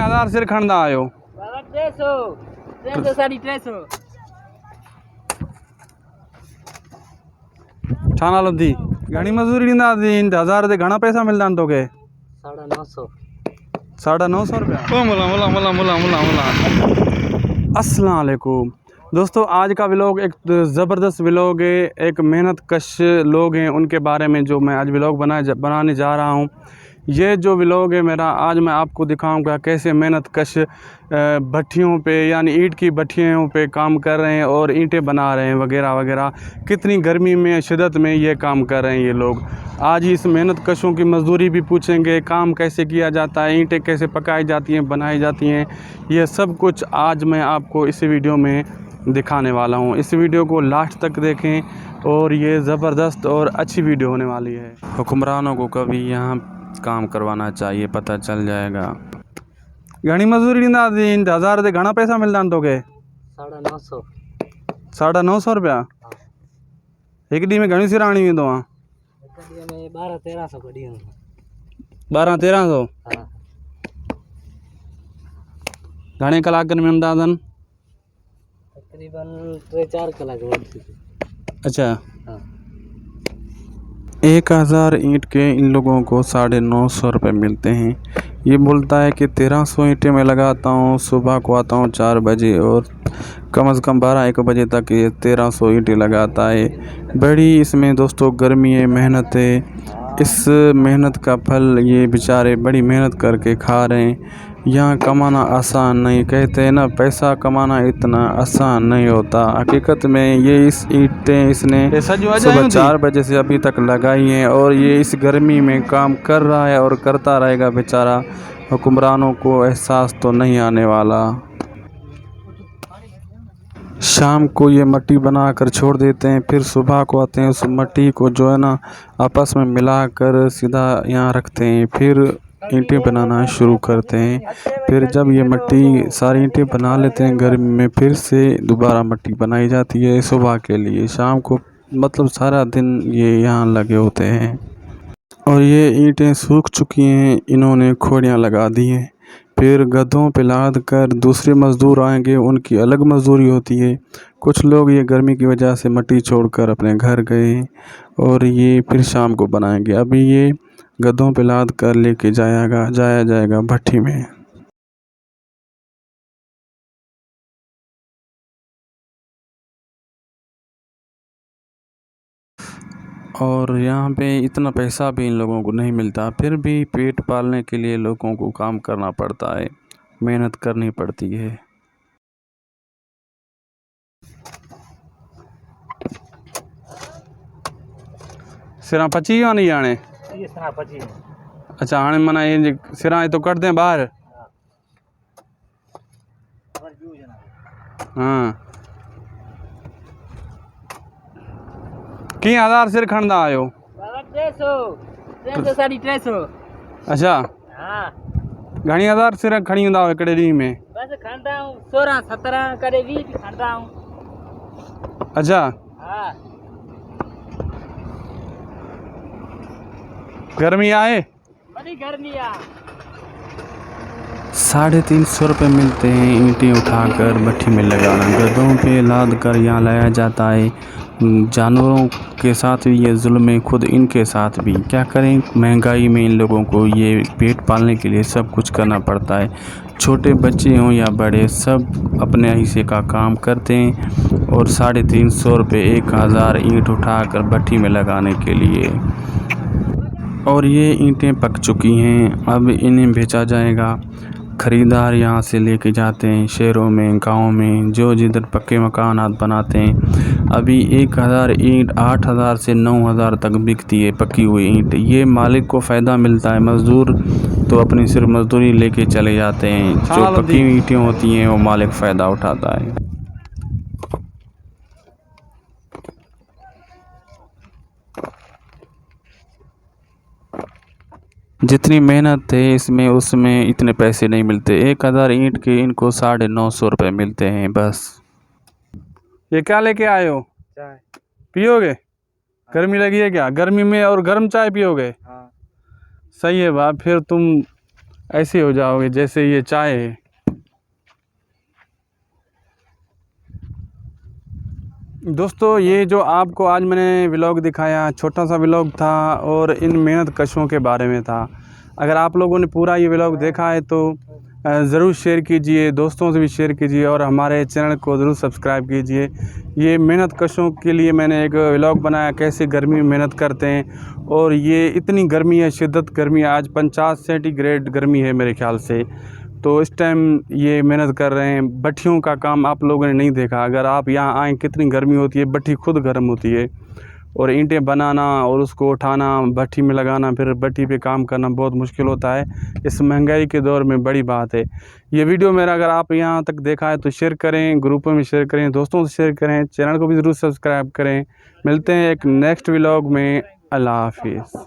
1000 सिर खंडा आयो 300 साढ़ी 300 छाना लुधी घणी मजदूरी ॾींदा 1000 ते घणा पैसा मिलंदा आहिनि तोखे 950 950 रुपया। ओ मुला मुला मुला मुला मुला मुला। अस्सलाम वालेकुम दोस्तों, आज का व्लॉग एक ज़बरदस्त व्लॉग है। एक मेहनत कश लोग हैं उनके बारे में जो मैं आज व्लॉग बनाने जा रहा हूँ। ये जो व्लॉग है मेरा, आज मैं आपको दिखाऊंगा कैसे मेहनत कश भट्टियों पे यानी ईंट की भट्टियों पे काम कर रहे हैं और ईंटें बना रहे हैं वगैरह वगैरह। कितनी गर्मी में शिद्दत में ये काम कर रहे हैं ये लोग। आज इस मेहनत कशों की मजदूरी भी पूछेंगे, काम कैसे किया जाता है, ईंटें कैसे पकाई जाती हैं, बनाई जाती हैं, ये सब कुछ आज मैं आपको इस वीडियो में दिखाने वाला हूँ। इस वीडियो को लास्ट तक देखें और ये ज़बरदस्त और अच्छी वीडियो होने वाली है। हुक्मरानों को कभी यहाँ काम करवाना चाहिए, पता चल जाएगा। घणी मजदूरी ॾींदा 1000 ते घणा पैसा मिलंदा आहिनि तोखे 950 950 रुपया। एक ॾींहं में घणी सिर आणी वेंदो आहे? एक ॾींहं में 1200-1300 कढी 1200-1300। हाँ घणे कलाकनि में अंदाज़न? तकरीबन 3-4 कलाक। अच्छा, हाँ 1000 ईंट के इन लोगों को 950 रुपये मिलते हैं। ये बोलता है कि 1300 ईंटें मैं लगाता हूँ, सुबह को आता हूँ 4 बजे और कम से कम 12-1 बजे तक ये 1300 ईंटें लगाता है। बड़ी इसमें दोस्तों गर्मी है, मेहनत है। इस मेहनत का फल ये बेचारे बड़ी मेहनत करके खा रहे हैं। यहाँ कमाना आसान नहीं, कहते हैं ना पैसा कमाना इतना आसान नहीं होता। हकीकत में ये इस ईंटें इसने सुबह 4 बजे से अभी तक लगाई हैं और ये इस गर्मी में काम कर रहा है और करता रहेगा बेचारा। हुक्मरानों को एहसास तो नहीं आने वाला। शाम को ये मट्टी बना कर छोड़ देते हैं, फिर सुबह को आते हैं, उस मट्टी को जो है ना आपस में मिलाकर सीधा यहाँ रखते हैं, फिर ईंटें बनाना शुरू करते हैं। फिर जब ये मट्टी सारी ईंटें बना लेते हैं गर्मी में, फिर से दोबारा मट्टी बनाई जाती है सुबह के लिए। शाम को मतलब सारा दिन ये यहाँ लगे होते हैं और ये ईंटें सूख चुकी हैं, इन्होंने खोड़ियाँ लगा दी हैं। फिर गधों पे लाद कर दूसरे मज़दूर आएंगे, उनकी अलग मजदूरी होती है। कुछ लोग ये गर्मी की वजह से मट्टी छोड़कर अपने घर गए और ये फिर शाम को बनाएंगे। अभी ये गधों पे लाद कर लेके जाया जाएगा भट्टी में। और यहाँ पे इतना पैसा भी इन लोगों को नहीं मिलता, फिर भी पेट पालने के लिए लोगों को काम करना पड़ता है, मेहनत करनी पड़ती है। सिरा पची या नहीं आने? ये सना 25। अच्छा, हाँ मना ये सिरा तो कट दें बाहर। हाँ की 1000 सिर खंडा आयो 300 साढ़ी 300। अच्छा, हाँ घणी 1000 सिर खणी वेंदा हिकिड़े ॾींहं में? बस खंडा हूँ 16-17 करे 20 भी खंडा हूँ। अच्छा, हाँ गर्मी आए बड़ी गर्मी आ। 350 रुपये मिलते हैं ईंटें उठाकर भट्टी में लगाना। गधों पे लाद कर यहाँ लाया जाता है। जानवरों के साथ भी ये जुल्म है, खुद इनके साथ भी। क्या करें, महंगाई में इन लोगों को ये पेट पालने के लिए सब कुछ करना पड़ता है। छोटे बच्चे हों या बड़े, सब अपने हिस्से का काम करते हैं और 350 रुपये 1000 ईंट उठाकर भट्टी में लगाने के लिए। और ये ईंटें पक चुकी हैं, अब इन्हें बेचा जाएगा। ख़रीदार यहाँ से लेके जाते हैं शहरों में, गाँव में, जो जिधर पक्के मकानात बनाते हैं। अभी 1000 ईंट 8000 से 9000 तक बिकती है पकी हुई ईंट। ये मालिक को फ़ायदा मिलता है, मज़दूर तो अपनी सिर्फ मज़दूरी लेके चले जाते हैं। जो पकी हुई ईंटें होती हैं वो मालिक फ़ायदा उठाता है। जितनी मेहनत है इसमें उसमें इतने पैसे नहीं मिलते। 1000 ईंट के इनको 950 रुपये मिलते हैं बस। ये क्या लेके आए हो? चाय पियोगे? गर्मी लगी है क्या? गर्मी में और गर्म चाय पियोगे? हाँ सही है बाप, फिर तुम ऐसे हो जाओगे जैसे ये चाय है। दोस्तों ये जो आपको आज मैंने व्लॉग दिखाया, छोटा सा व्लॉग था और इन मेहनत कशों के बारे में था। अगर आप लोगों ने पूरा ये व्लॉग देखा है तो ज़रूर शेयर कीजिए, दोस्तों से भी शेयर कीजिए और हमारे चैनल को ज़रूर सब्सक्राइब कीजिए। ये मेहनत कशों के लिए मैंने एक व्लॉग बनाया, कैसे गर्मी में मेहनत करते हैं। और ये इतनी गर्मी है, शिद्दत गर्मी है, आज 50 सेंटीग्रेड गर्मी है मेरे ख्याल से। तो इस टाइम ये मेहनत कर रहे हैं। भट्ठियों का काम आप लोगों ने नहीं देखा। अगर आप यहाँ आएँ कितनी गर्मी होती है, भट्ठी खुद गर्म होती है और ईंटें बनाना और उसको उठाना, भट्ठी में लगाना, फिर भट्ठी पे काम करना बहुत मुश्किल होता है। इस महंगाई के दौर में बड़ी बात है। ये वीडियो मेरा अगर आप यहाँ तक देखा है तो शेयर करें, ग्रुपों में शेयर करें, दोस्तों से शेयर करें, चैनल को भी ज़रूर सब्सक्राइब करें। मिलते हैं एक नेक्स्ट व्लॉग में। अल्लाह हाफिज़।